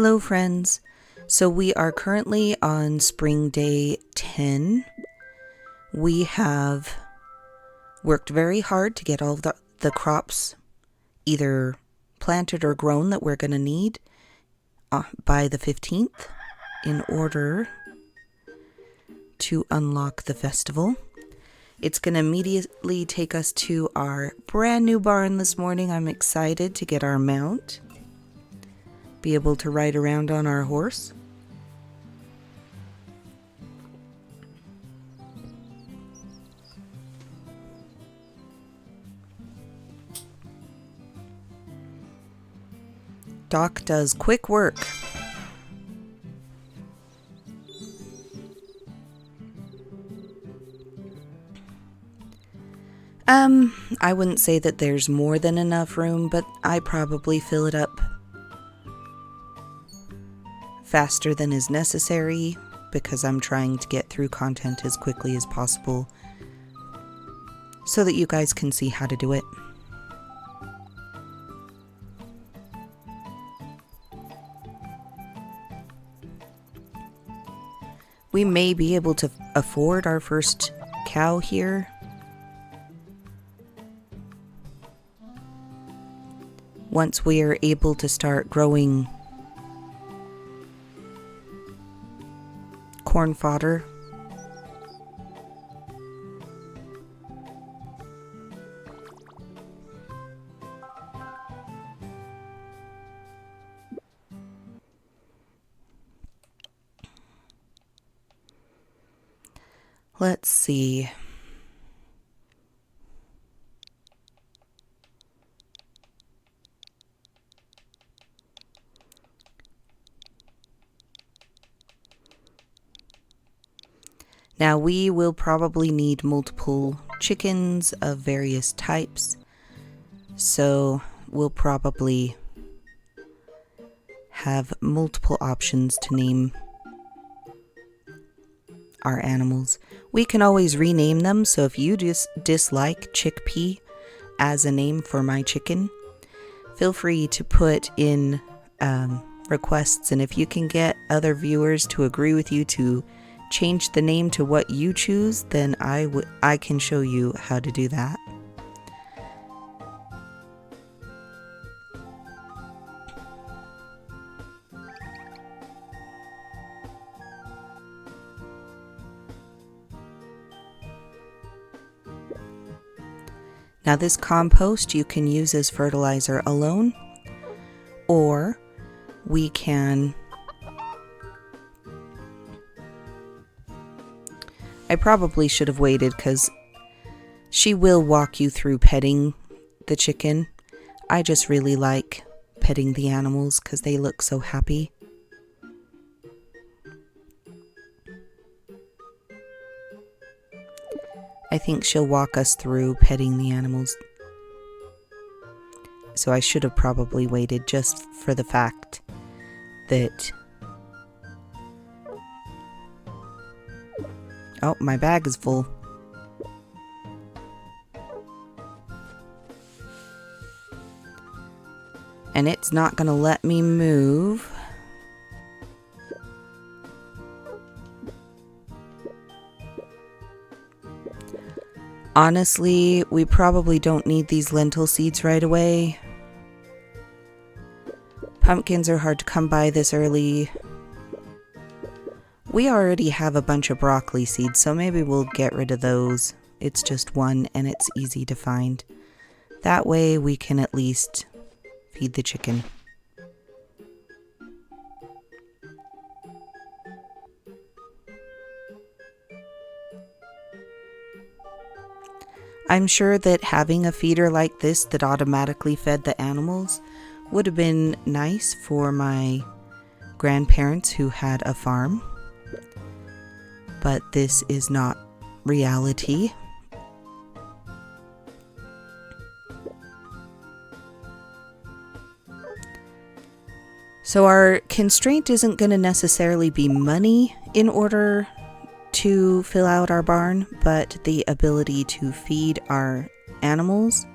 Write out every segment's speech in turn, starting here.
Hello friends, so we are currently on spring day 10. We have worked very hard to get all the crops either planted or grown that we're going to need by the 15th in order to unlock the festival. It's going to immediately take us to our brand new barn this morning. I'm excited to get our mount, be able to ride around on our horse. Doc does quick work. I wouldn't say that there's more than enough room, but I probably fill it up faster than is necessary because I'm trying to get through content as quickly as possible so that you guys can see how to do it. We may be able to afford our first cow here. Once we are able to start growing corn fodder. Let's see. Now we will probably need multiple chickens of various types, so we'll probably have multiple options to name our animals. We can always rename them, so if you dislike chickpea as a name for my chicken, feel free to put in requests, and if you can get other viewers to agree with you to change the name to what you choose, then I can show you how to do that. Now this compost you can use as fertilizer alone, or we can... I probably should have waited because she will walk you through petting the chicken. I just really like petting the animals because they look so happy. I think she'll walk us through petting the animals. So I should have probably waited just for the fact that... Oh, my bag is full. And it's not going to let me move. Honestly, we probably don't need these lentil seeds right away. Pumpkins are hard to come by this early. We already have a bunch of broccoli seeds, so maybe we'll get rid of those. It's just one and it's easy to find. That way we can at least feed the chicken. I'm sure that having a feeder like this that automatically fed the animals would have been nice for my grandparents who had a farm. But this is not reality. So our constraint isn't going to necessarily be money in order to fill out our barn, but the ability to feed our animals.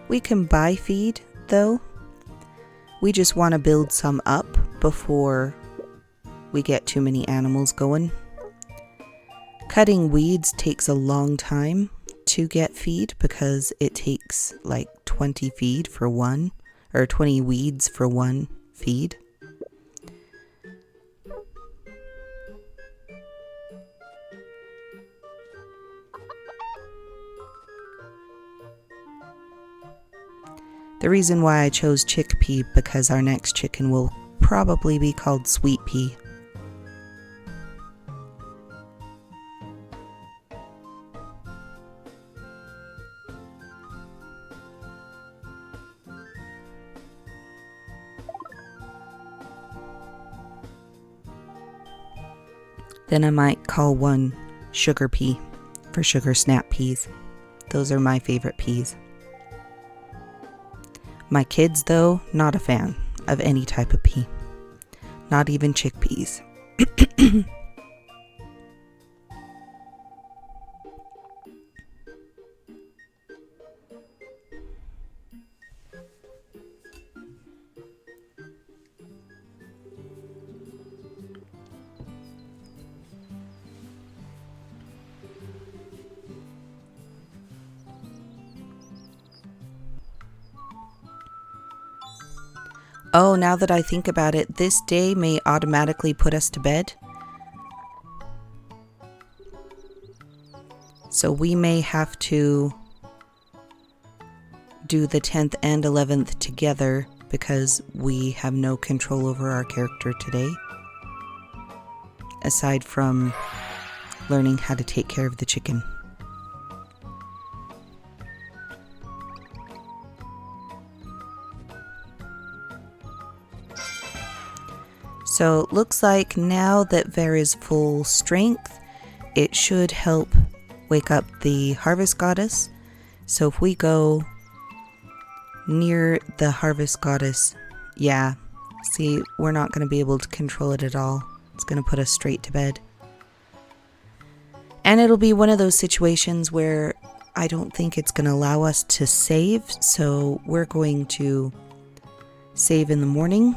We can buy feed though. We just want to build some up before we get too many animals going. Cutting weeds takes a long time to get feed because it takes like 20 feed for one, or 20 weeds for one feed. The reason why I chose chickpea because our next chicken will probably be called sweet pea. Then I might call one sugar pea for sugar snap peas. Those are my favorite peas. My kids, though, not a fan of any type of pea. Not even chickpeas. Oh, now that I think about it, this day may automatically put us to bed. So we may have to do the 10th and 11th together because we have no control over our character today. Aside from learning how to take care of the chicken. So it looks like now that Ver is full strength, it should help wake up the harvest goddess. So if we go near the harvest goddess, yeah, see, we're not going to be able to control it at all. It's going to put us straight to bed. And it'll be one of those situations where I don't think it's going to allow us to save. So we're going to save in the morning.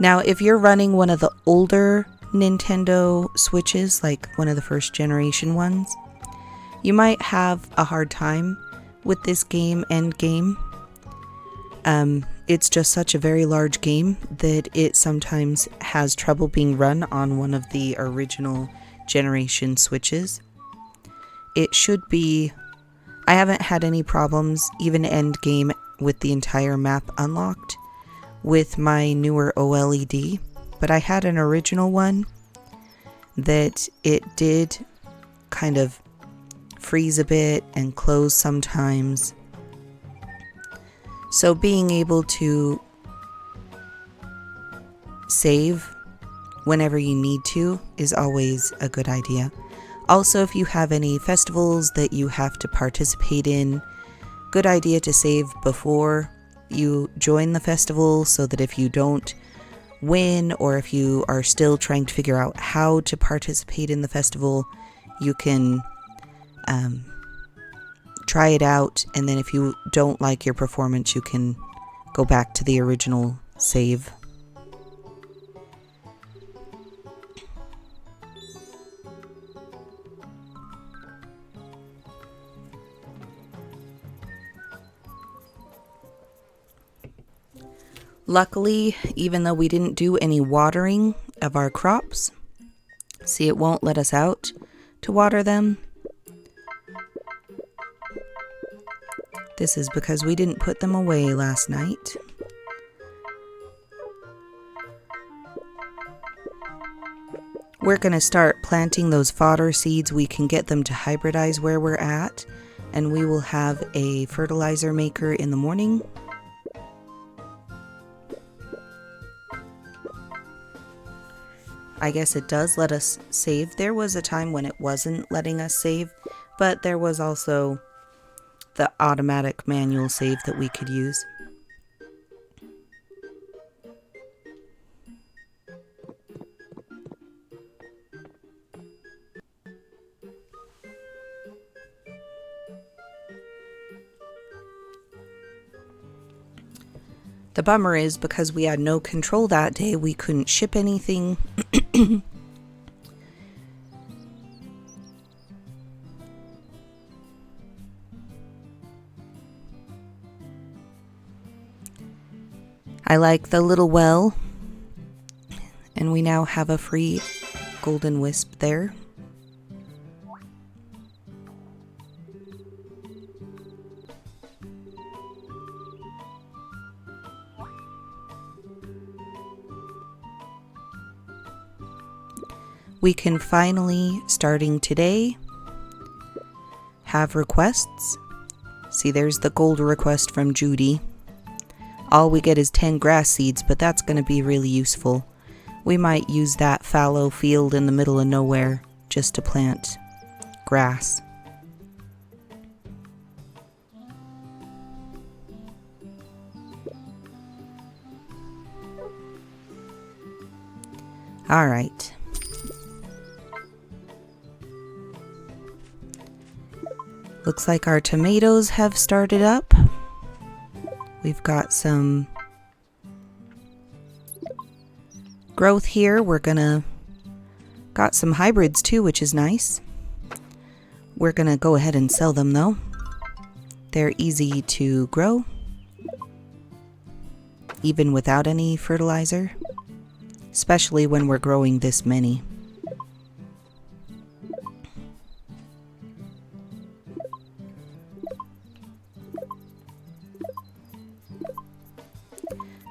Now, if you're running one of the older Nintendo Switches, like one of the first generation ones, you might have a hard time with this end game. It's just such a very large game that it sometimes has trouble being run on one of the original generation Switches. It should be... I haven't had any problems, even end game, with the entire map unlocked with my newer OLED, but I had an original one that it did kind of freeze a bit and close sometimes. So being able to save whenever you need to is always a good idea. Also, if you have any festivals that you have to participate in, good idea to save before you join the festival so that if you don't win or if you are still trying to figure out how to participate in the festival, you can try it out, and then if you don't like your performance, you can go back to the original save. Luckily, even though we didn't do any watering of our crops, see, it won't let us out to water them. This is because we didn't put them away last night. We're going to start planting those fodder seeds. We can get them to hybridize where we're at, and we will have a fertilizer maker in the morning. I guess it does let us save. There was a time when it wasn't letting us save, but there was also the automatic manual save that we could use. The bummer is because we had no control that day, we couldn't ship anything. I like the little well, and we now have a free golden wisp there. We can finally, starting today, have requests. See, there's the gold request from Judy. All we get is 10 grass seeds, but that's going to be really useful. We might use that fallow field in the middle of nowhere just to plant grass. All right. Looks like our tomatoes have started up. We've got some growth here. Got some hybrids too, which is nice. We're gonna go ahead and sell them though. They're easy to grow, even without any fertilizer, especially when we're growing this many.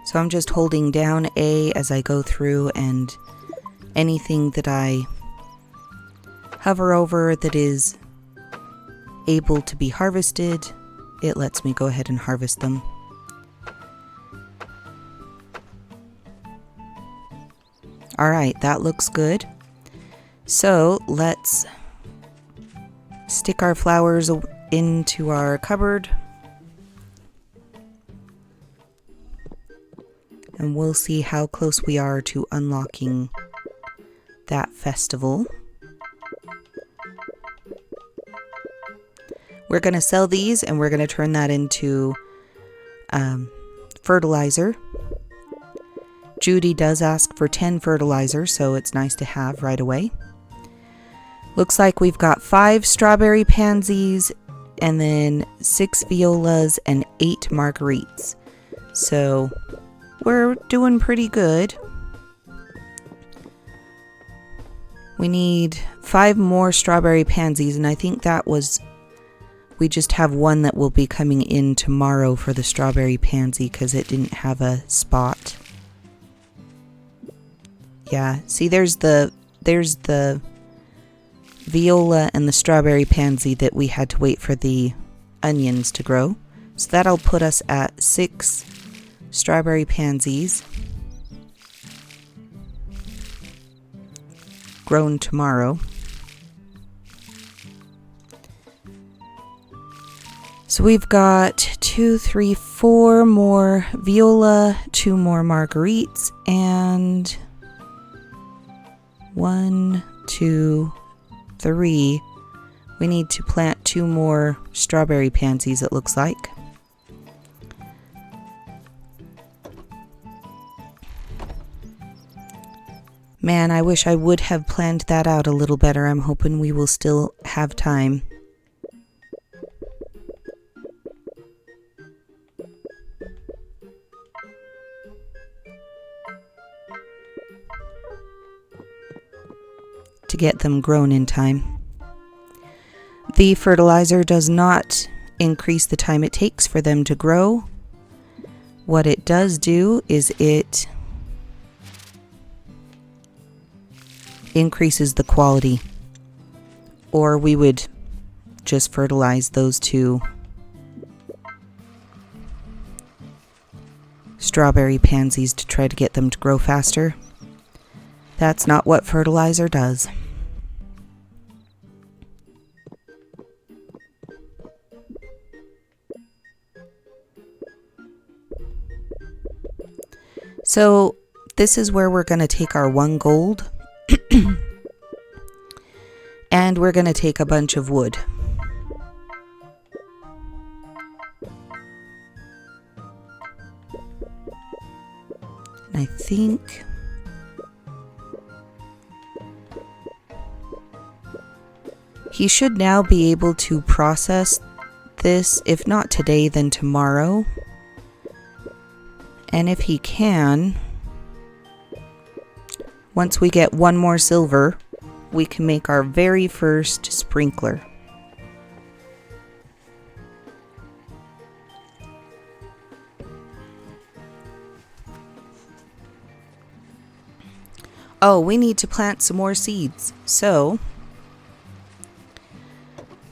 So I'm just holding down A as I go through, and anything that I hover over that is able to be harvested, it lets me go ahead and harvest them. Alright, that looks good. So let's stick our flowers into our cupboard. And we'll see how close we are to unlocking that festival. We're going to sell these and we're going to turn that into fertilizer. Judy does ask for 10 fertilizer, so it's nice to have right away. Looks like we've got 5 strawberry pansies and then 6 violas and 8 marguerites. So we're doing pretty good. We need 5 more strawberry pansies, and I think we just have one that will be coming in tomorrow for the strawberry pansy because it didn't have a spot. Yeah, see, there's the viola and the strawberry pansy that we had to wait for the onions to grow. So that'll put us at 6 strawberry pansies grown tomorrow. So we've got 2, 3, 4 more viola, 2 more marguerites, and 1, 2, 3. We need to plant 2 more strawberry pansies, it looks like. Man, I wish I would have planned that out a little better. I'm hoping we will still have time. To get them grown in time. The fertilizer does not increase the time it takes for them to grow. What it does do is it increases the quality, or we would just fertilize those 2 strawberry pansies to try to get them to grow faster. That's not what fertilizer does. So this is where we're going to take our 1 gold and we're going to take a bunch of wood. And I think he should now be able to process this, if not today, then tomorrow. And if he can, once we get one more silver, we can make our very first sprinkler. Oh, we need to plant some more seeds. So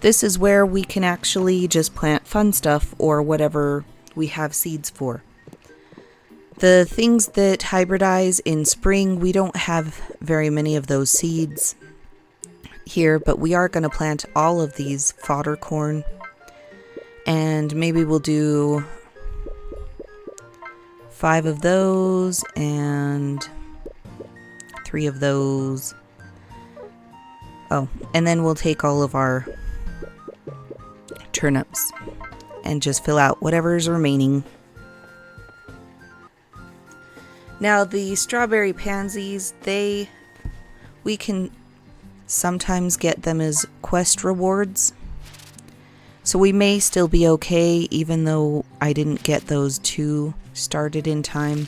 this is where we can actually just plant fun stuff or whatever we have seeds for. The things that hybridize in spring, we don't have very many of those seeds here, but we are going to plant all of these fodder corn. And maybe we'll do 5 of those and 3 of those. Oh, and then we'll take all of our turnips and just fill out whatever's remaining. Now the strawberry pansies, we can sometimes get them as quest rewards. So we may still be okay even though I didn't get those 2 started in time.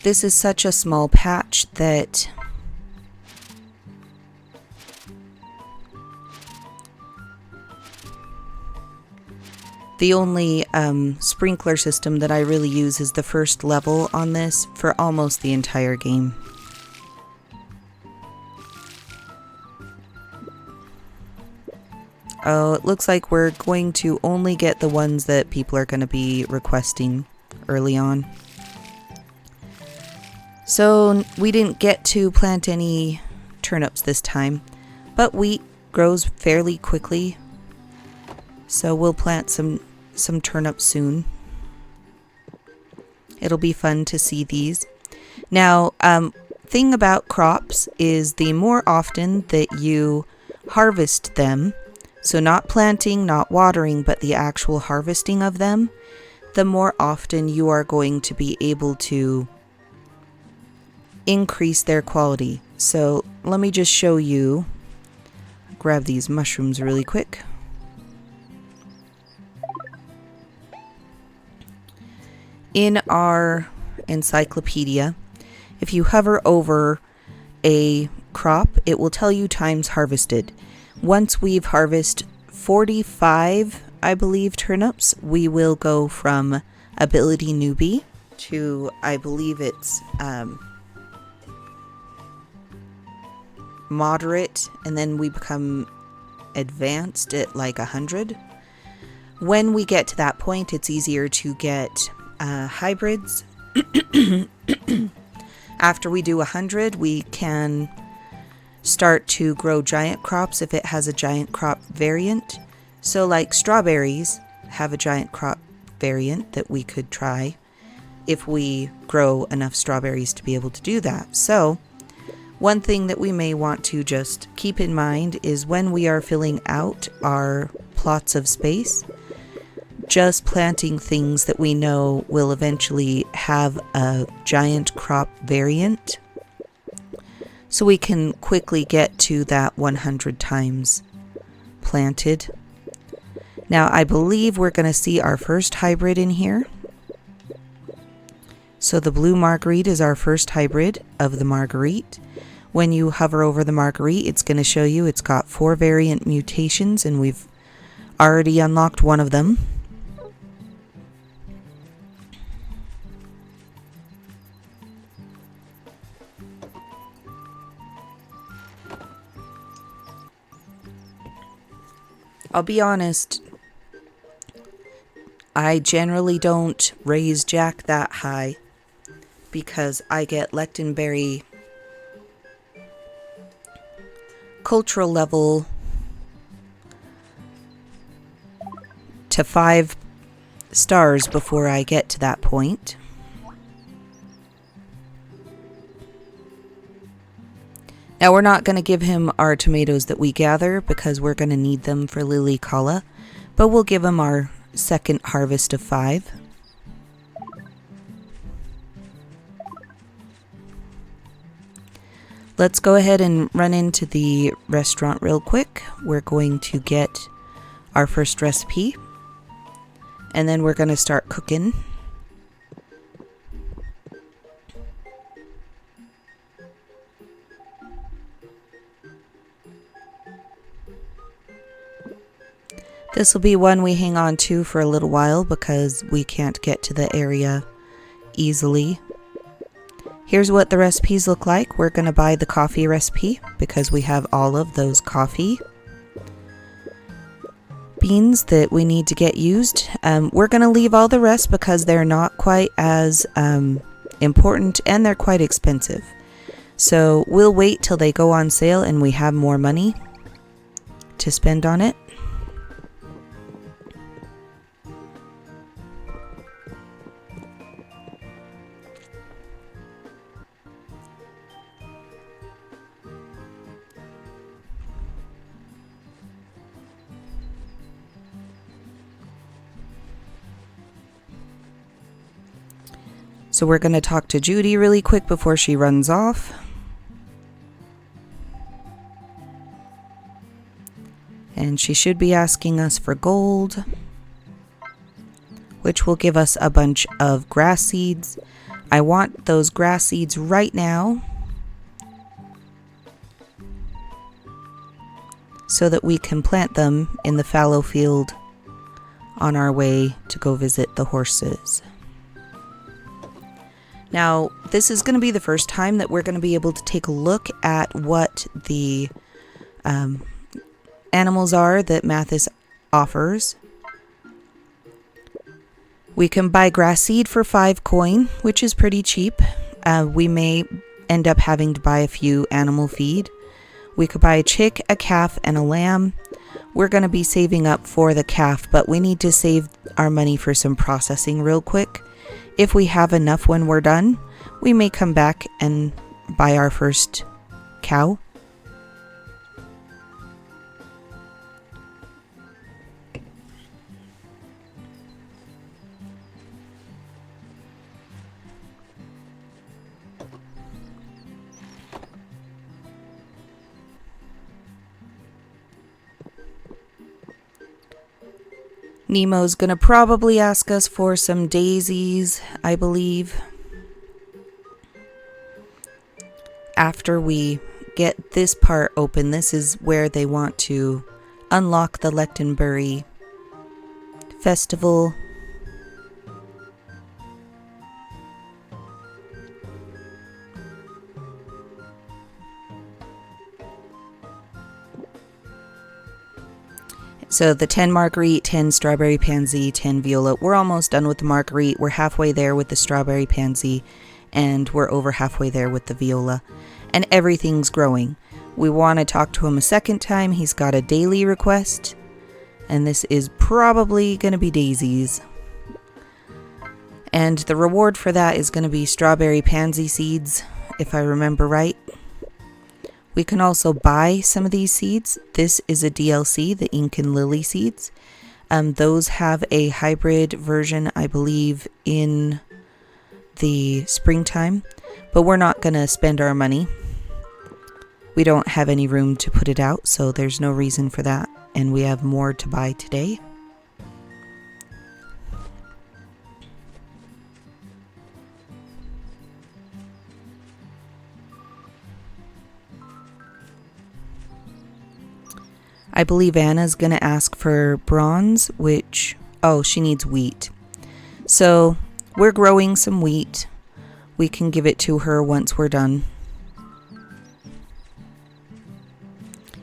This is such a small patch that the only sprinkler system that I really use is the first level on this for almost the entire game. Oh, it looks like we're going to only get the ones that people are going to be requesting early on. So we didn't get to plant any turnips this time, but wheat grows fairly quickly. So we'll plant some turnips soon. It'll be fun to see these. Now, thing about crops is the more often that you harvest them, so not planting, not watering, but the actual harvesting of them, the more often you are going to be able to increase their quality. So let me just show you. Grab these mushrooms really quick. In our encyclopedia, if you hover over a crop, it will tell you times harvested. Once we've harvested 45, I believe, turnips, we will go from ability newbie to, I believe it's moderate, and then we become advanced at like 100. When we get to that point, it's easier to get hybrids. After we do 100, we can start to grow giant crops if it has a giant crop variant. So like strawberries have a giant crop variant that we could try if we grow enough strawberries to be able to do that. So one thing that we may want to just keep in mind is when we are filling out our plots of space, just planting things that we know will eventually have a giant crop variant, so we can quickly get to that 100 times planted. Now I believe we're going to see our first hybrid in here. So the blue marguerite is our first hybrid of the marguerite. When you hover over the marguerite, it's going to show you it's got 4 variant mutations, and we've already unlocked one of them. I'll be honest, I generally don't raise Jack that high because I get Lechtenberry cultural level to 5 stars before I get to that point. Now we're not going to give him our tomatoes that we gather because we're going to need them for Lilikala, but we'll give him our second harvest of 5. Let's go ahead and run into the restaurant real quick. We're going to get our first recipe, and then we're going to start cooking. This will be one we hang on to for a little while because we can't get to the area easily. Here's what the recipes look like. We're going to buy the coffee recipe because we have all of those coffee beans that we need to get used. We're going to leave all the rest because they're not quite as important and they're quite expensive. So we'll wait till they go on sale and we have more money to spend on it. So we're going to talk to Judy really quick before she runs off. And she should be asking us for gold, which will give us a bunch of grass seeds. I want those grass seeds right now so that we can plant them in the fallow field on our way to go visit the horses. Now, this is going to be the first time that we're going to be able to take a look at what the animals are that Mathis offers. We can buy grass seed for 5 coin, which is pretty cheap. We may end up having to buy a few animal feed. We could buy a chick, a calf, and a lamb. We're going to be saving up for the calf, but we need to save our money for some processing real quick. If we have enough when we're done, we may come back and buy our first cow. Nemo's gonna probably ask us for some daisies, I believe. After we get this part open, this is where they want to unlock the Lechtenbury festival. So the 10 Marguerite, 10 Strawberry Pansy, 10 Viola. We're almost done with the Marguerite. We're halfway there with the Strawberry Pansy, and we're over halfway there with the Viola. And everything's growing. We want to talk to him a second time. He's got a daily request, and this is probably going to be daisies. And the reward for that is going to be Strawberry Pansy seeds, if I remember right. We can also buy some of these seeds. This is a DLC, the Ink and Lily seeds. Those have a hybrid version, I believe, in the springtime. But we're not going to spend our money. We don't have any room to put it out, so there's no reason for that. And we have more to buy today. I believe Anna's going to ask for bronze, which, oh, she needs wheat. So we're growing some wheat. We can give it to her once we're done.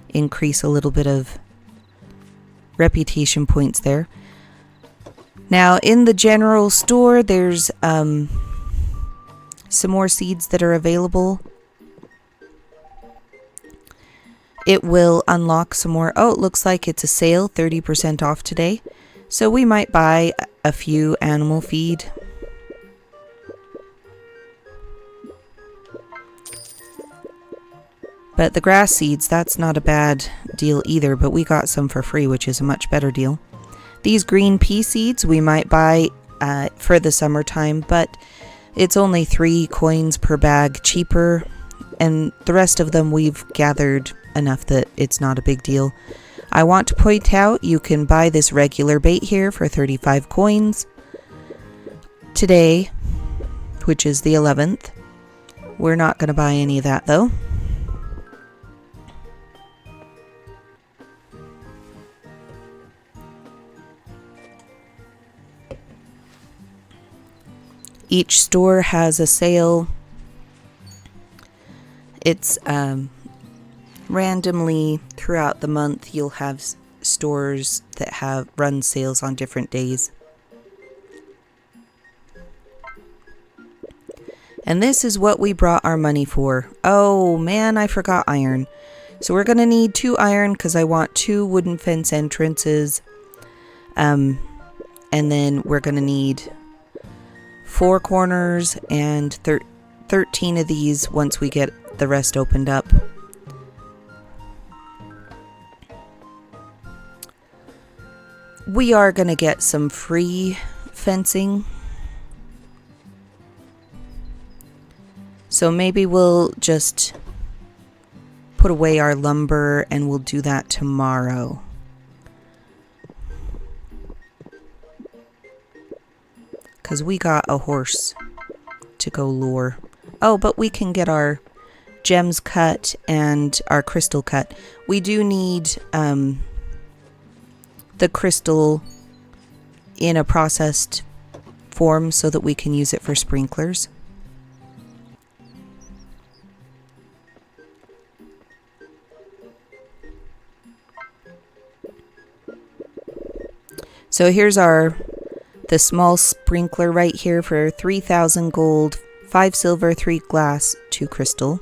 Increase a little bit of reputation points there. Now in the general store, there's some more seeds that are available. It will unlock some more. Oh, it looks like it's a sale, 30% off today. So we might buy a few animal feed. But the grass seeds, that's not a bad deal either, but we got some for free, which is a much better deal. These green pea seeds we might buy for the summertime, but it's only 3 coins per bag cheaper, and the rest of them we've gathered enough that it's not a big deal. I want to point out you can buy this regular bait here for 35 coins. Today, which is the 11th, we're not going to buy any of that though. Each store has a sale. It's randomly throughout the month you'll have stores that have run sales on different days. And this is what we brought our money for. Oh man, I forgot iron. So we're going to need 2 iron because I want 2 wooden fence entrances. And then we're going to need 4 corners and 13 of these once we get the rest opened up. We are going to get some free fencing. So maybe we'll just put away our lumber and we'll do that tomorrow. Because we got a horse to go lure. Oh, but we can get our gems cut and our crystal cut. We do need the crystal in a processed form so that we can use it for sprinklers. So here's the small sprinkler right here for 3,000 gold, 5 silver, 3 glass, 2 crystal.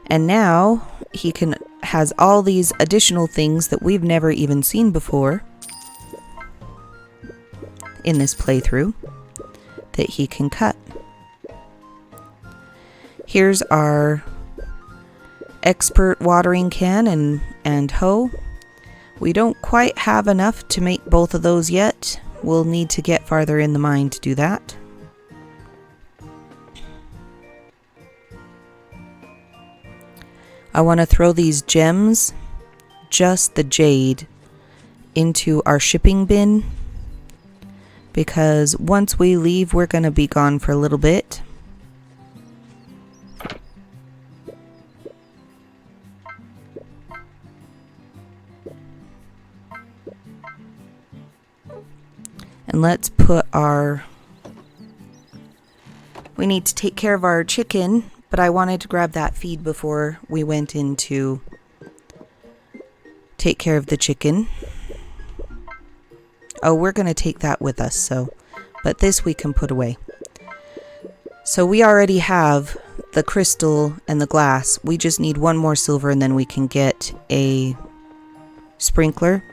And now he has all these additional things that we've never even seen before in this playthrough that he can cut. Here's our expert watering can and hoe. We don't quite have enough to make both of those yet. We'll need to get farther in the mine to do that. I want to throw these gems, just the jade, into our shipping bin because once we leave, we're going to be gone for a little bit. And let's put we need to take care of our chicken, but I wanted to grab that feed before we went in to take care of the chicken. Oh, we're going to take that with us, but this we can put away. So we already have the crystal and the glass. We just need 1 more silver and then we can get a sprinkler.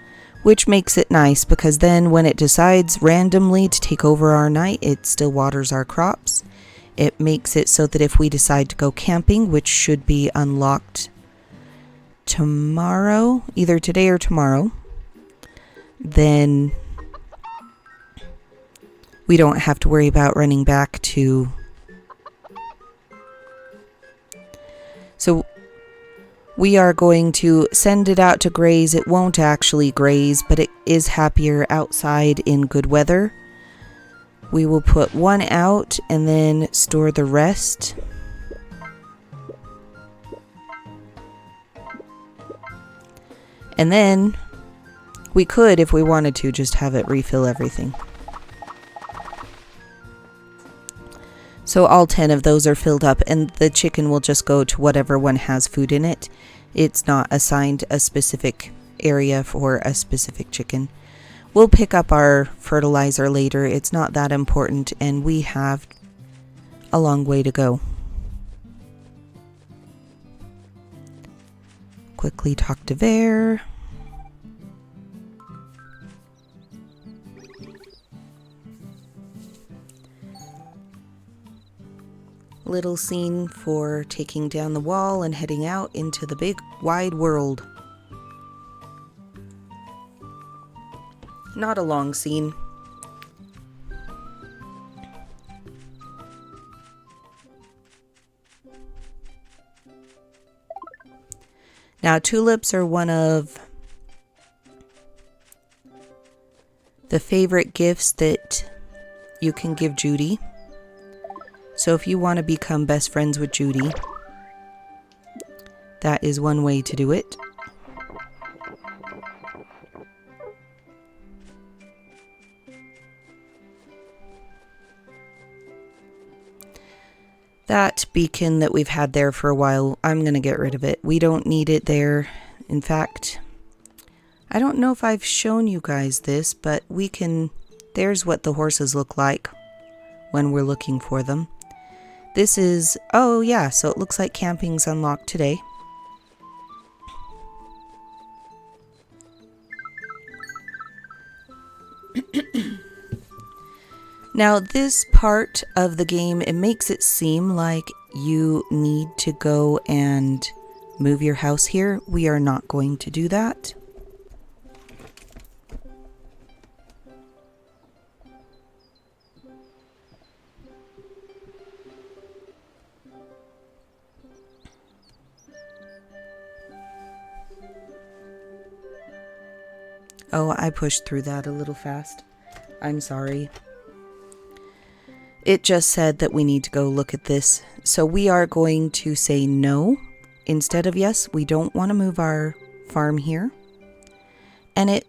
Which makes it nice because then when it decides randomly to take over our night, it still waters our crops. It makes it so that if we decide to go camping, which should be unlocked tomorrow, either today or tomorrow, then we don't have to worry about running back to... So we are going to send it out to graze. It won't actually graze, but it is happier outside in good weather. We will put 1 out and then store the rest. And then we could, if we wanted to, just have it refill everything. So all 10 of those are filled up and the chicken will just go to whatever one has food in it. It's not assigned a specific area for a specific chicken. We'll pick up our fertilizer later. It's not that important and we have a long way to go. Quickly talk to Bear. little scene for taking down the wall and heading out into the big wide world. Not a long scene. Now, tulips are one of the favorite gifts that you can give Judy. So if you want to become best friends with Judy, that is one way to do it. That beacon that we've had there for a while, I'm going to get rid of it. We don't need it there. In fact, I don't know if I've shown you guys this, but we can... There's what the horses look like when we're looking for them. This is... Oh yeah, so it looks like camping's unlocked today. Now, this part of the game, it makes it seem like you need to go and move your house here. We are not going to do that. Oh, I pushed through that a little fast. I'm sorry. It just said that we need to go look at this. So we are going to say no instead of yes. We don't want to move our farm here. And it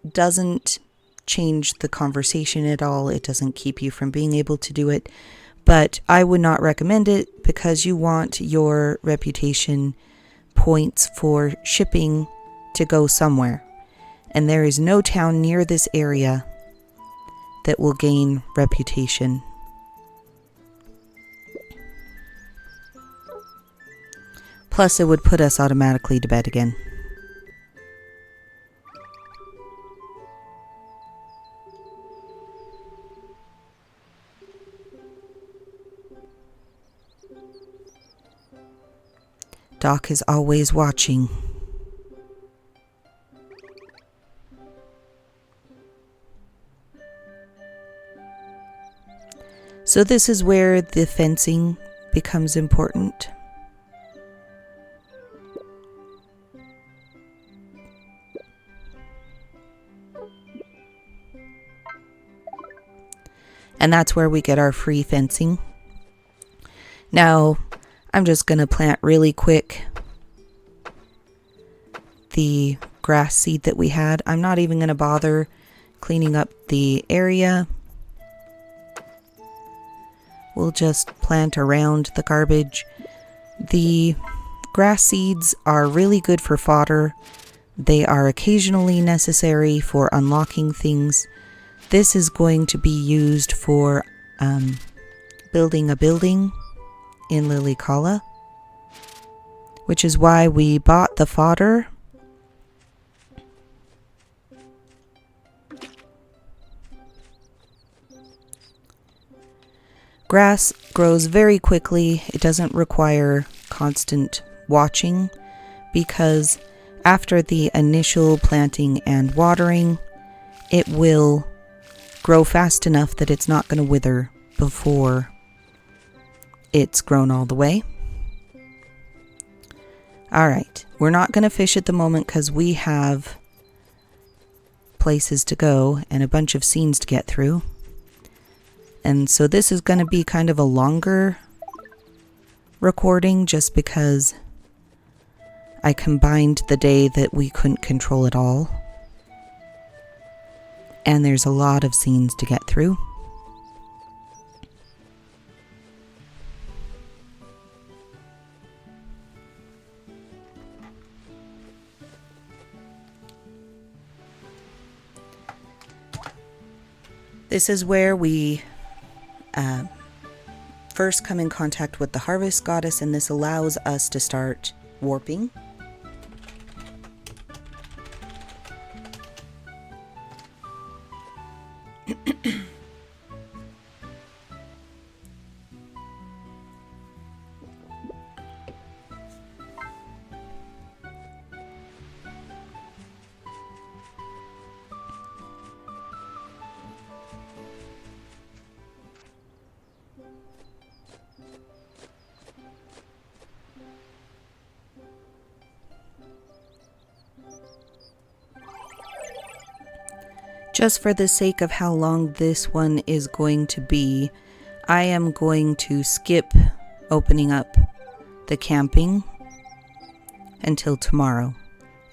doesn't change the conversation at all. It doesn't keep you from being able to do it. But I would not recommend it because you want your reputation points for shipping to go somewhere. And there is no town near this area that will gain reputation. Plus, it would put us automatically to bed again. Doc is always watching. So this is where the fencing becomes important. And that's where we get our free fencing. Now, I'm just going to plant really quick the grass seed that we had. I'm not even going to bother cleaning up the area. We'll just plant around the garbage. The grass seeds are really good for fodder. They are occasionally necessary for unlocking things. This is going to be used for building a building in Lilikala, which is why we bought the fodder. Grass grows very quickly. It doesn't require constant watching because after the initial planting and watering, it will grow fast enough that it's not going to wither before it's grown all the way. All right, we're not going to fish at the moment because we have places to go and a bunch of scenes to get through. And so this is going to be kind of a longer recording just because I combined the day that we couldn't control it all. And there's a lot of scenes to get through. This is where we first come in contact with the harvest goddess, and this allows us to start warping. Just for the sake of how long this one is going to be, I am going to skip opening up the camping until tomorrow.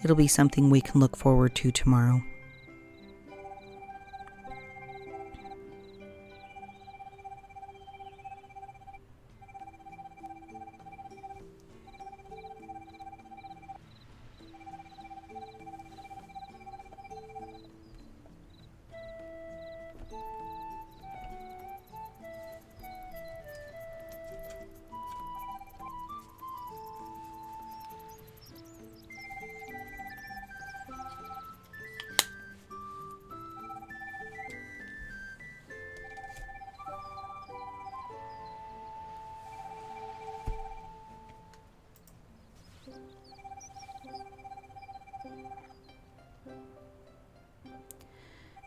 It'll be something we can look forward to tomorrow.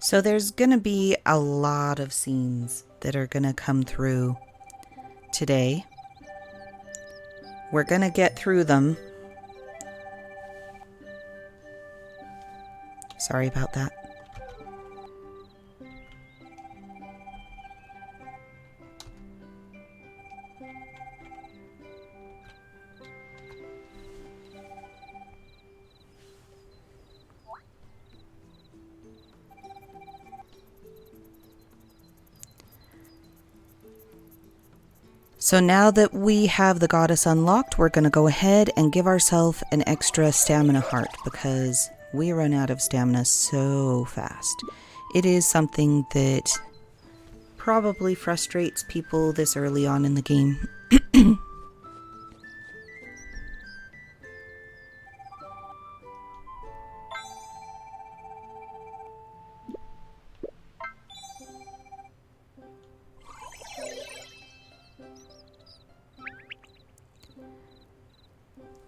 So there's going to be a lot of scenes that are going to come through today. We're going to get through them. Sorry about that. So now that we have the goddess unlocked, we're going to go ahead and give ourselves an extra stamina heart because we run out of stamina so fast. It is something that probably frustrates people this early on in the game.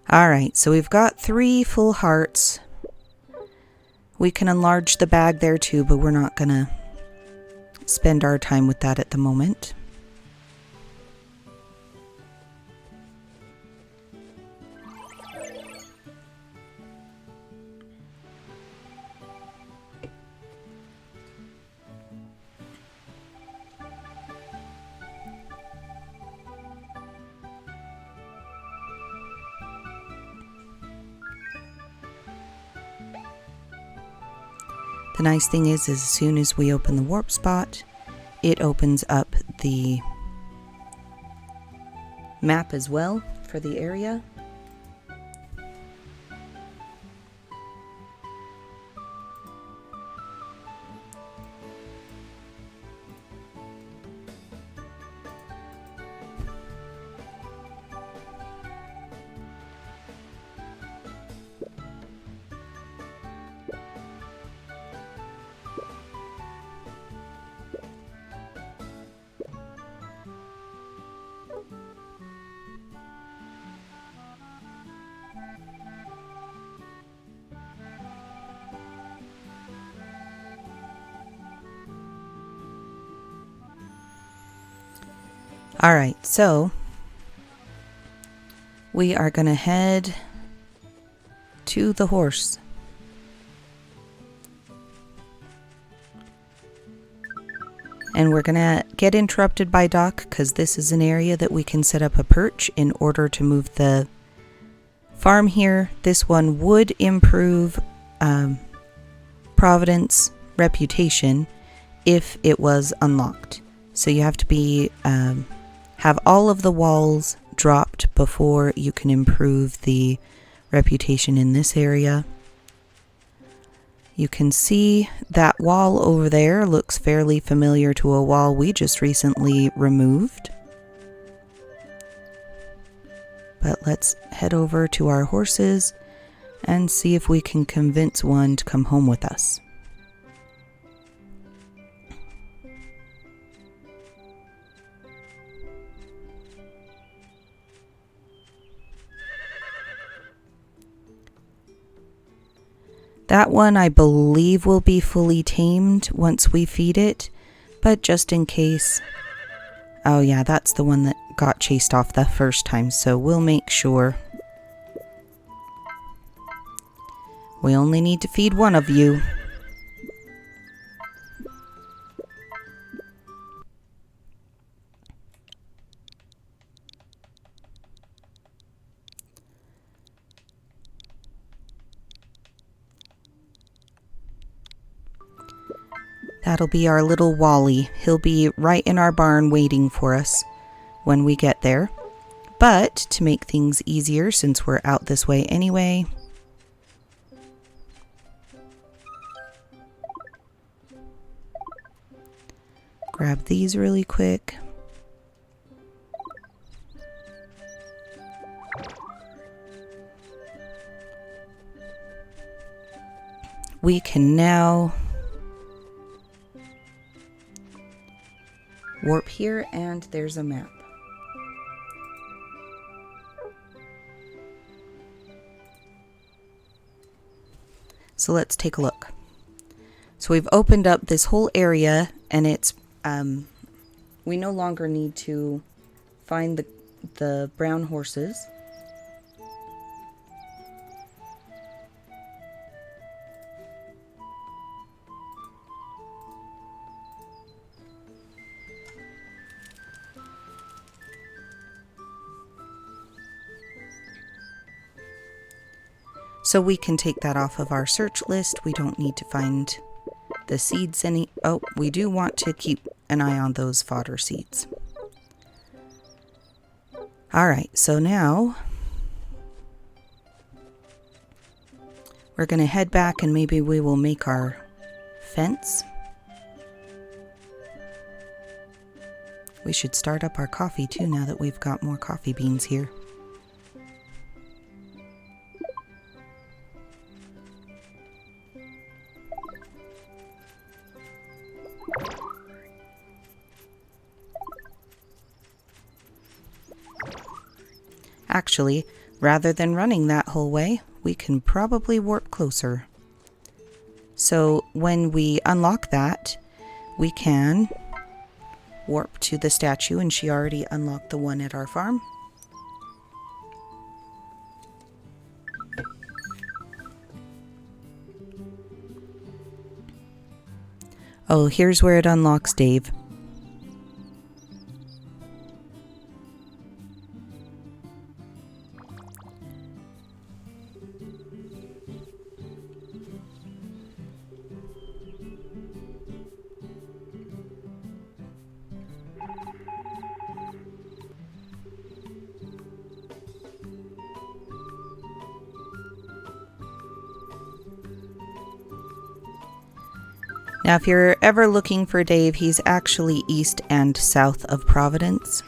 Alright, so we've got 3 full hearts. We can enlarge the bag there too, but we're not gonna spend our time with that at the moment. The nice thing is as soon as we open the warp spot, it opens up the map as well for the area. Alright, so we are going to head to the horse. And we're going to get interrupted by Doc because this is an area that we can set up a perch in order to move the farm here. This one would improve Providence reputation if it was unlocked. So you have to be have all of the walls dropped before you can improve the reputation in this area. You can see that wall over there looks fairly familiar to a wall we just recently removed. But let's head over to our horses and see if we can convince one to come home with us. That one I believe will be fully tamed once we feed it, but just in case. Oh yeah, that's the one that got chased off the first time, so we'll make sure. We only need to feed one of you. That'll be our little Wally. He'll be right in our barn waiting for us when we get there. But to make things easier, since we're out this way anyway, grab these really quick. We can now warp here, and there's a map. So let's take a look. So we've opened up this whole area, and it's we no longer need to find the brown horses. So we can take that off of our search list. We don't need to find the seeds any. Oh, we do want to keep an eye on those fodder seeds. All right, so now we're going to head back, and maybe we will make our fence. We should start up our coffee too now that we've got more coffee beans here. Actually, rather than running that whole way, we can probably warp closer. So when we unlock that, we can warp to the statue, and she already unlocked the one at our farm. Oh, here's where it unlocks Dave. Now, if you're ever looking for Dave, he's actually east and south of Providence.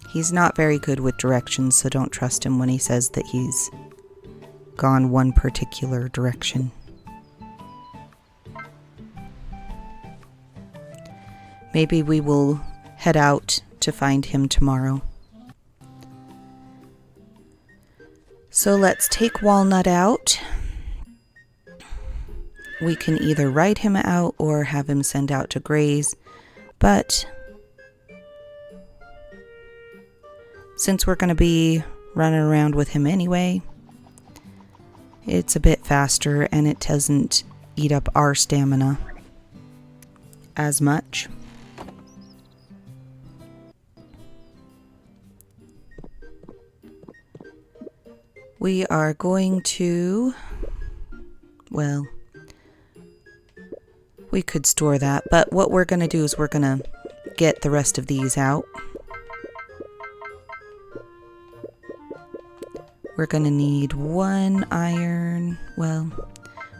He's not very good with directions, so don't trust him when he says that he's gone one particular direction. Maybe we will head out to find him tomorrow. So let's take Walnut out. We can either ride him out or have him send out to graze, but since we're going to be running around with him anyway, it's a bit faster and it doesn't eat up our stamina as much. We are going to, well, we could store that, but what we're going to do is we're going to get the rest of these out. We're going to need 1 iron. Well,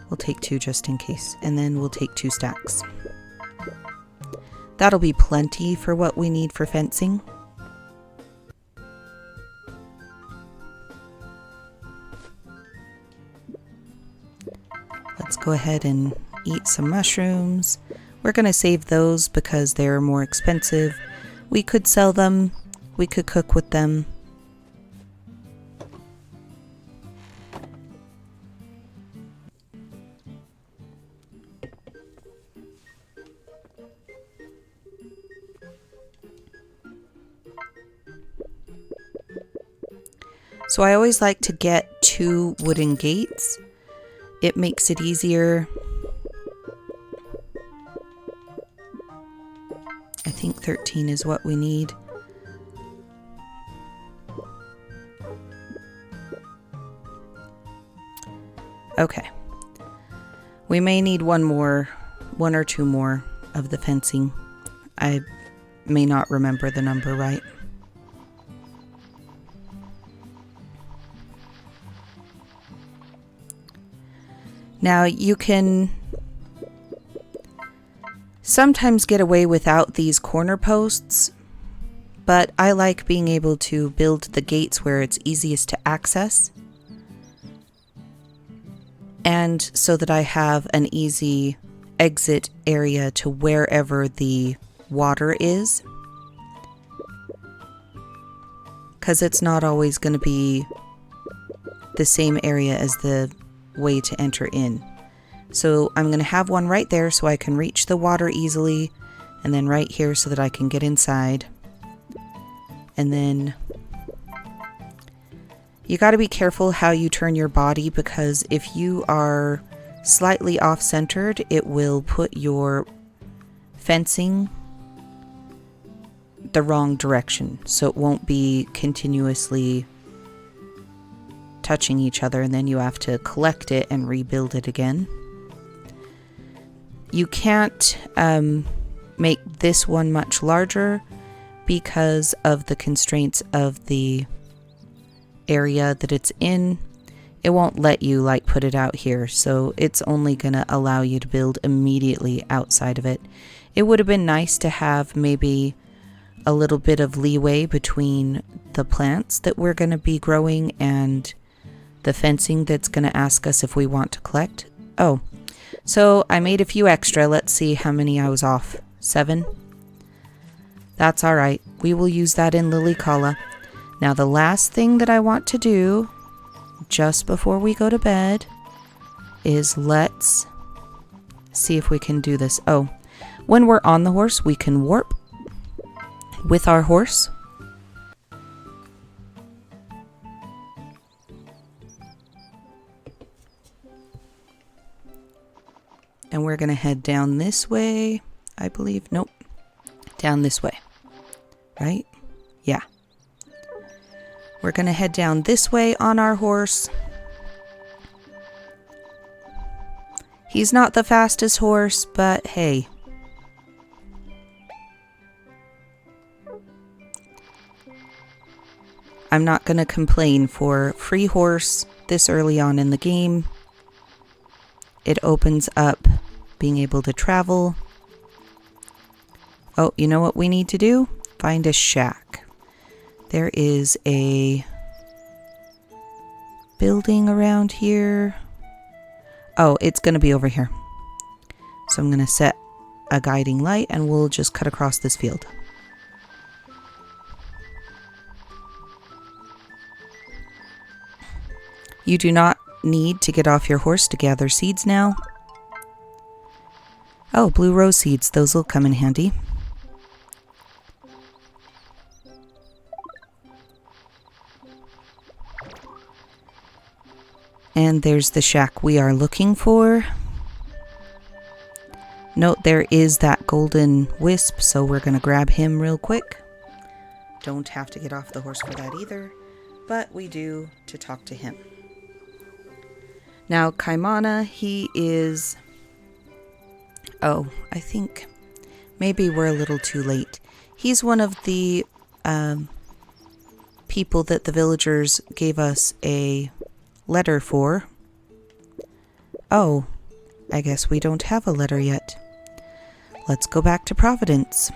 we'll take 2 just in case, and then we'll take 2 stacks. That'll be plenty for what we need for fencing. Let's go ahead and eat some mushrooms. We're going to save those because they're more expensive. We could sell them. We could cook with them. So I always like to get 2 wooden gates. It makes it easier. I think 13 is what we need. Okay. We may need one or 2 more of the fencing. I may not remember the number right. Now you can sometimes get away without these corner posts, but I like being able to build the gates where it's easiest to access, and so that I have an easy exit area to wherever the water is, because it's not always going to be the same area as the way to enter in. So I'm going to have one right there so I can reach the water easily, and then right here so that I can get inside. And then you got to be careful how you turn your body, because if you are slightly off-centered, it will put your fencing the wrong direction, so it won't be continuously touching each other, and then you have to collect it and rebuild it again. You can't make this one much larger because of the constraints of the area that it's in. It won't let you like put it out here, so it's only gonna allow you to build immediately outside of it. It would have been nice to have maybe a little bit of leeway between the plants that we're gonna be growing and the fencing that's gonna ask us if we want to collect. Oh, so I made a few extra. Let's see how many I was off. 7. That's alright. We will use that in Lilikala. Now the last thing that I want to do just before we go to bed is let's see if we can do this. Oh, when we're on the horse, we can warp with our horse. And we're going to head down this way, I believe. Nope. Down this way. Right? Yeah. We're going to head down this way on our horse. He's not the fastest horse, but hey. I'm not going to complain for free horse this early on in the game. It opens up being able to travel. Oh, you know what we need to do? Find a shack. There is a building around here. Oh, it's going to be over here. So I'm going to set a guiding light and we'll just cut across this field. You do not need to get off your horse to gather seeds now. Oh, blue rose seeds. Those will come in handy. And there's the shack we are looking for. Note there is that golden wisp, so we're going to grab him real quick. Don't have to get off the horse for that either, but we do to talk to him. Now, Kaimana, he is... Oh, I think maybe we're a little too late. He's one of the people that the villagers gave us a letter for. Oh, I guess we don't have a letter yet. Let's go back to Providence.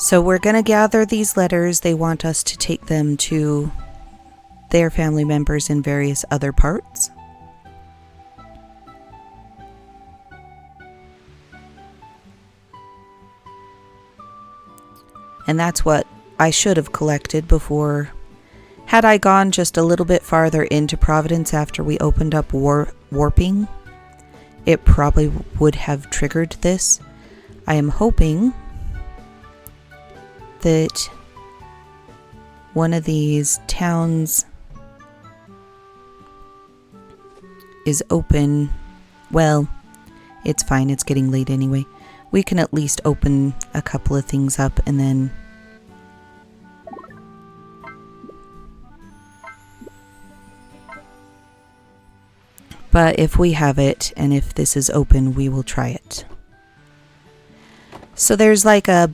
So we're going to gather these letters. They want us to take them to their family members in various other parts. And that's what I should have collected before. Had I gone just a little bit farther into Providence after we opened up warping, it probably would have triggered this. I am hoping that one of these towns is open. Well, it's fine. It's getting late anyway. We can at least open a couple of things up and then but if we have it and if this is open, we will try it. So there's like a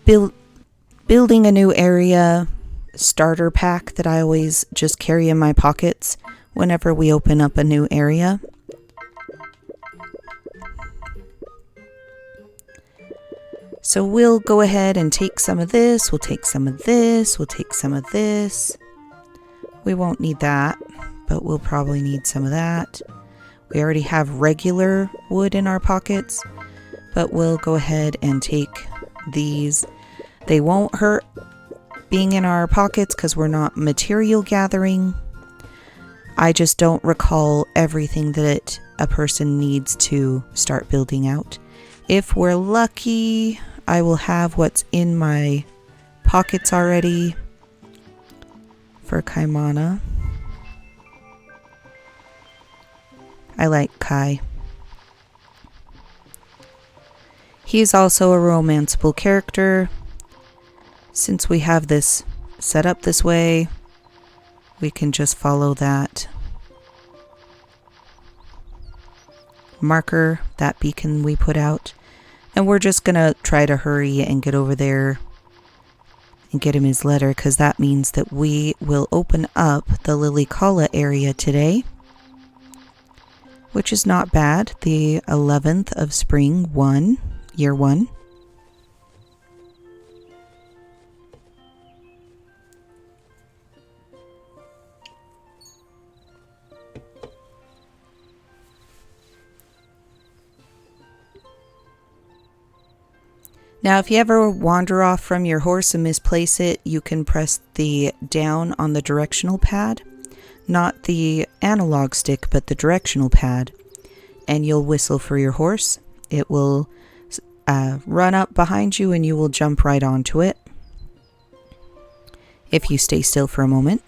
building a new area starter pack that I always just carry in my pockets whenever we open up a new area. So we'll go ahead and take some of this, we'll take some of this, we'll take some of this. We won't need that, but we'll probably need some of that. We already have regular wood in our pockets, but we'll go ahead and take these. They won't hurt being in our pockets because we're not material gathering. I just don't recall everything that a person needs to start building out. If we're lucky, I will have what's in my pockets already for Kaimana. I like Kai. He's also a romanceable character. Since we have this set up this way, we can just follow that marker, that beacon we put out. And we're just going to try to hurry and get over there and get him his letter, because that means that we will open up the Lilikala area today, which is not bad. The 11th of spring 1, year 1. Now, if you ever wander off from your horse and misplace it, you can press the down on the directional pad, not the analog stick, but the directional pad, and you'll whistle for your horse. It will run up behind you and you will jump right onto it if you stay still for a moment.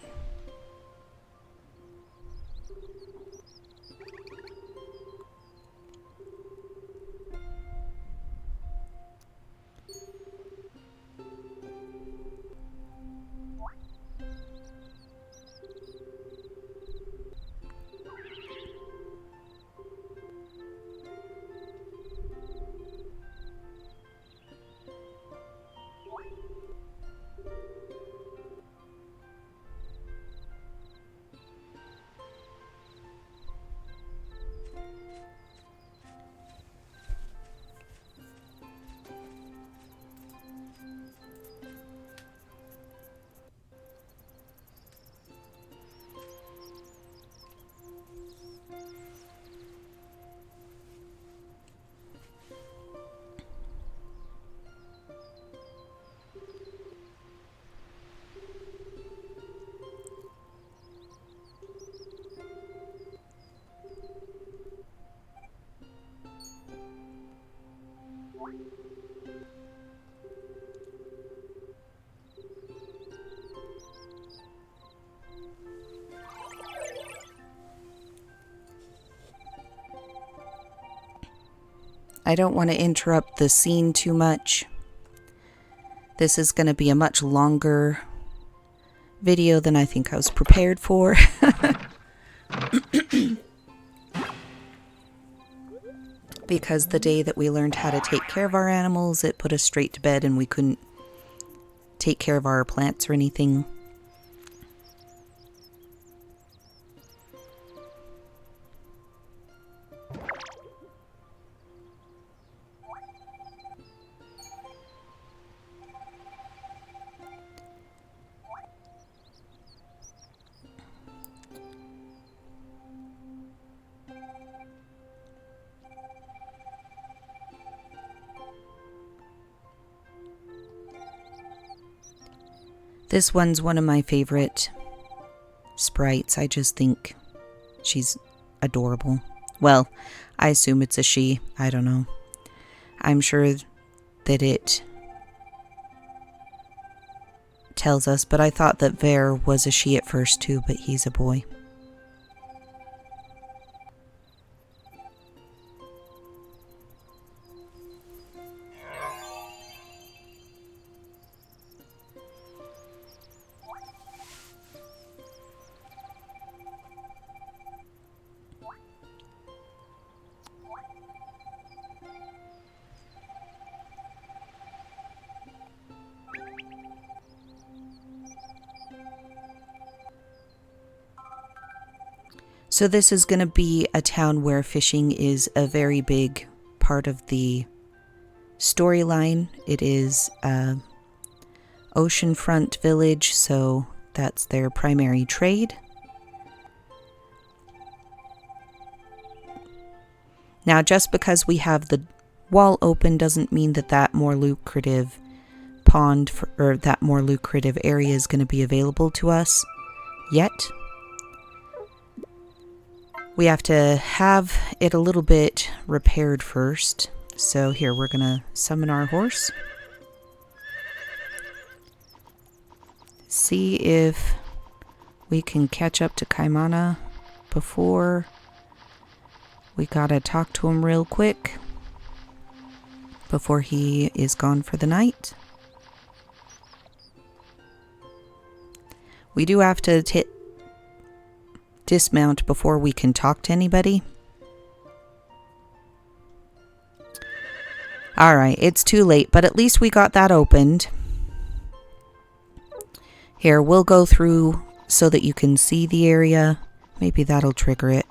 I don't want to interrupt the scene too much. This is going to be a much longer video than I think I was prepared for. Because the day that we learned how to take care of our animals, it put us straight to bed and we couldn't take care of our plants or anything. This one's one of my favorite sprites. I just think she's adorable. Well, I assume it's a she. I don't know. I'm sure that it tells us, but I thought that Ver was a she at first too, but he's a boy. So this is going to be a town where fishing is a very big part of the storyline. It is an oceanfront village, so that's their primary trade. Now, just because we have the wall open doesn't mean that that more lucrative pond or that more lucrative area is going to be available to us yet. We have to have it a little bit repaired first. So here, we're going to summon our horse. See if we can catch up to Kaimana before. We gotta talk to him real quick before he is gone for the night. We do have to dismount before we can talk to anybody. Alright, it's too late, but at least we got that opened. Here, we'll go through so that you can see the area. Maybe that'll trigger it.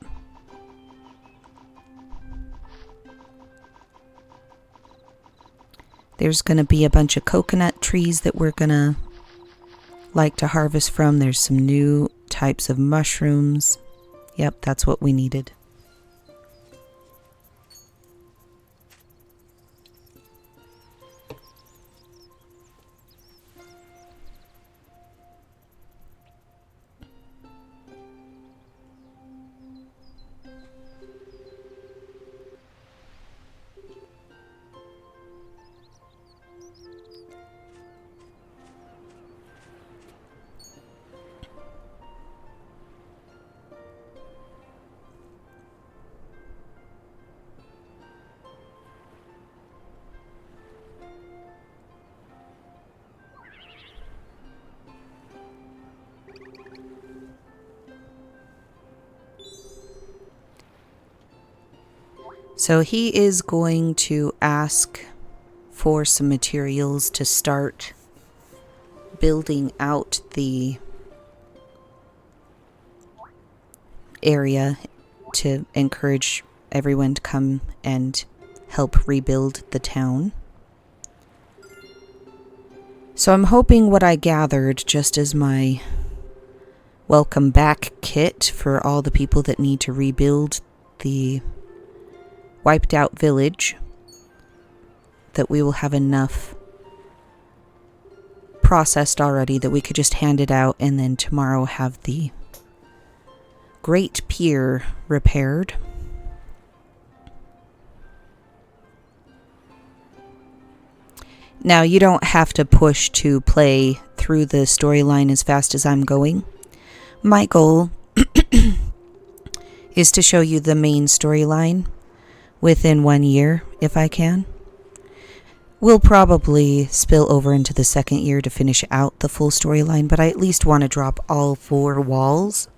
There's going to be a bunch of coconut trees that we're going to like to harvest from. There's some new types of mushrooms. Yep, that's what we needed. So he is going to ask for some materials to start building out the area to encourage everyone to come and help rebuild the town. So I'm hoping what I gathered just as my welcome back kit for all the people that need to rebuild the wiped out village, that we will have enough processed already that we could just hand it out and then tomorrow have the great pier repaired. Now, you don't have to push to play through the storyline as fast as I'm going. My goal is to show you the main storyline within 1 year, if I can. We'll probably spill over into the second year to finish out the full storyline, but I at least want to drop all 4 walls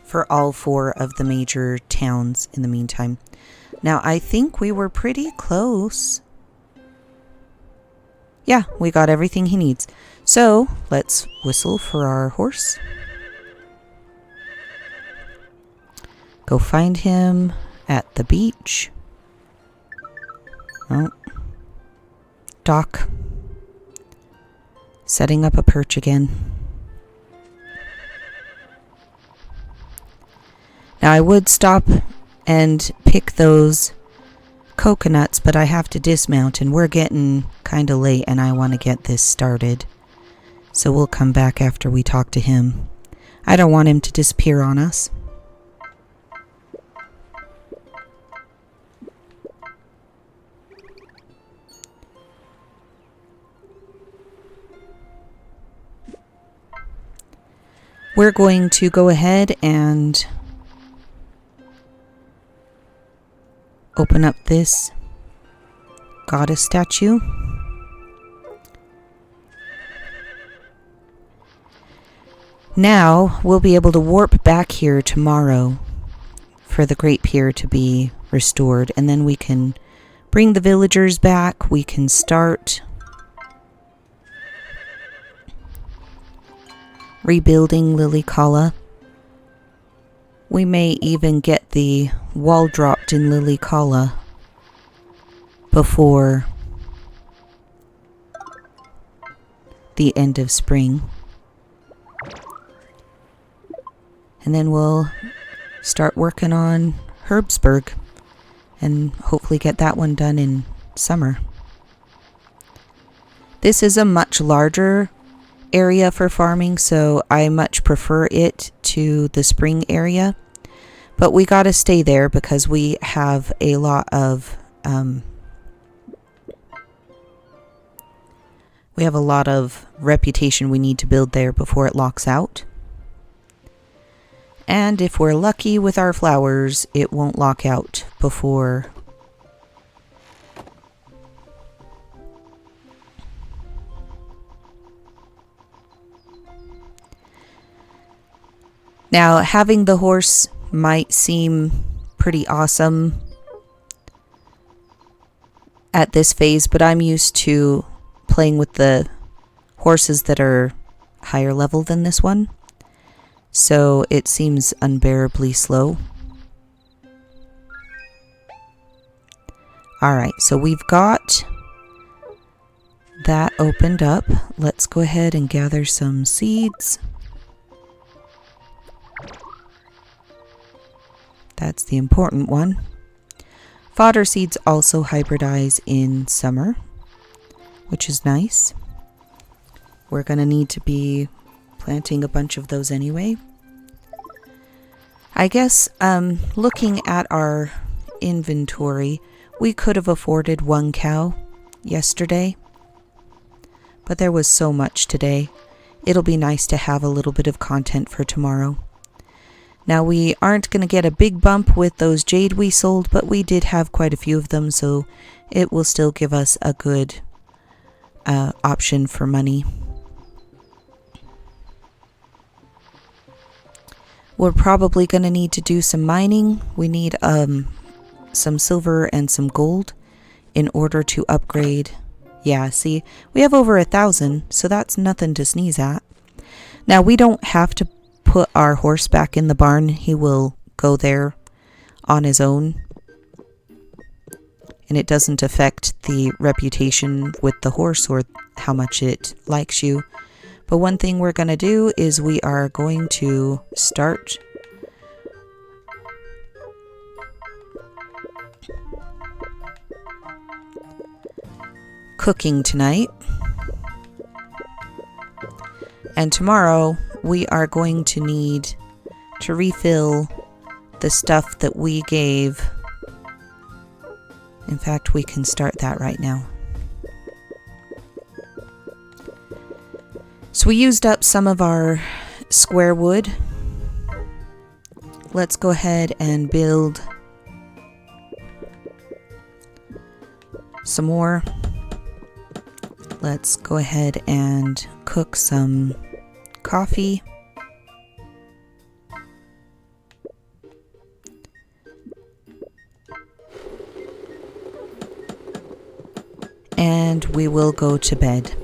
for all 4 of the major towns in the meantime. Now, I think we were pretty close. Yeah, we got everything he needs. So, let's whistle for our horse. Go find him at the beach. Oh. Dock. Setting up a perch again. Now I would stop and pick those coconuts, but I have to dismount and we're getting kind of late and I want to get this started So we'll come back after we talk to him. I don't want him to disappear on us. We're going to go ahead and open up this goddess statue. Now we'll be able to warp back here tomorrow for the Great Pier to be restored, and then we can bring the villagers back. We can start rebuilding Lilikala. We may even get the wall dropped in Lilikala before the end of spring. And then we'll start working on Herbsburg and hopefully get that one done in summer. This is a much larger area for farming, so I much prefer it to the spring area. But we gotta stay there because we have a lot of reputation we need to build there before it locks out. And if we're lucky with our flowers, it won't lock out before now. Having the horse might seem pretty awesome at this phase, but I'm used to playing with the horses that are higher level than this one, so it seems unbearably slow. Alright, so we've got that opened up. Let's go ahead and gather some seeds. That's the important one. Fodder seeds also hybridize in summer, which is nice. We're going to need to be planting a bunch of those anyway. I guess looking at our inventory, we could have afforded one cow yesterday, but there was so much today. It'll be nice to have a little bit of content for tomorrow. Now, we aren't going to get a big bump with those jade we sold, but we did have quite a few of them, so it will still give us a good option for money. We're probably going to need to do some mining. We need some silver and some gold in order to upgrade. Yeah, see, we have over 1,000, so that's nothing to sneeze at. Now, we don't have to put our horse back in the barn. He will go there on his own, and it doesn't affect the reputation with the horse or how much it likes you. But one thing we're going to do is we are going to start cooking tonight, and tomorrow we are going to need to refill the stuff that we gave. In fact, we can start that right now. So we used up some of our square wood. Let's go ahead and build some more. Let's go ahead and cook some coffee. And we will go to bed.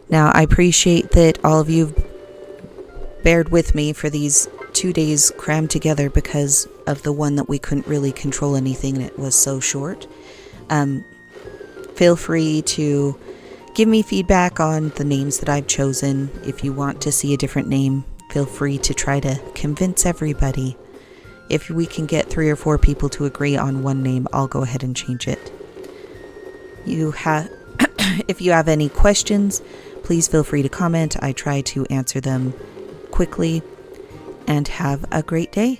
Now, I appreciate that all of you bared with me for these 2 days crammed together because of the one that we couldn't really control anything and it was so short. Feel free to give me feedback on the names that I've chosen. If you want to see a different name, feel free to try to convince everybody. If we can get 3 or 4 people to agree on one name, I'll go ahead and change it. You have If you have any questions, please feel free to comment. I try to answer them quickly, and have a great day.